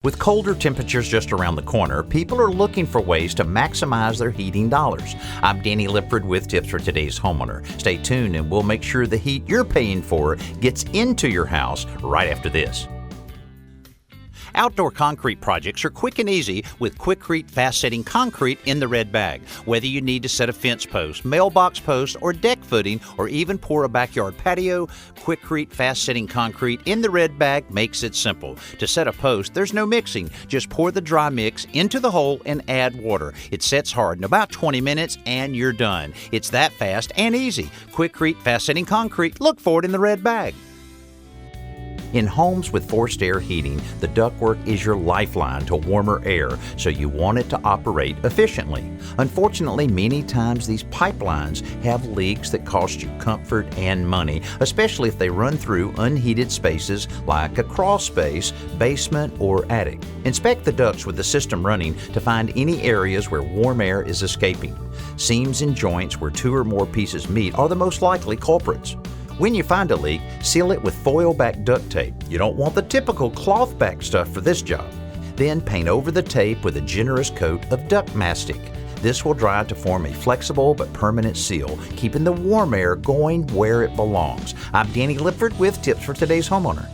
With colder temperatures just around the corner, people are looking for ways to maximize their heating dollars. I'm Danny Lipford with tips for today's homeowner. Stay tuned and we'll make sure the heat you're paying for gets into your house right after this. Outdoor concrete projects are quick and easy with Quikrete fast-setting concrete in the red bag. Whether you need to set a fence post, mailbox post, or deck footing, or even pour a backyard patio, Quikrete fast-setting concrete in the red bag makes it simple. To set a post, there's no mixing. Just pour the dry mix into the hole and add water. It sets hard in about 20 minutes and you're done. It's that fast and easy. Quikrete fast-setting concrete. Look for it in the red bag. In homes with forced air heating, the ductwork is your lifeline to warmer air, so you want it to operate efficiently. Unfortunately, many times these pipelines have leaks that cost you comfort and money, especially if they run through unheated spaces like a crawl space, basement, or attic. Inspect the ducts with the system running to find any areas where warm air is escaping. Seams and joints where two or more pieces meet are the most likely culprits. When you find a leak, seal it with foil-back duct tape. You don't want the typical cloth-back stuff for this job. Then paint over the tape with a generous coat of duct mastic. This will dry to form a flexible but permanent seal, keeping the warm air going where it belongs. I'm Danny Lipford with tips for today's homeowner.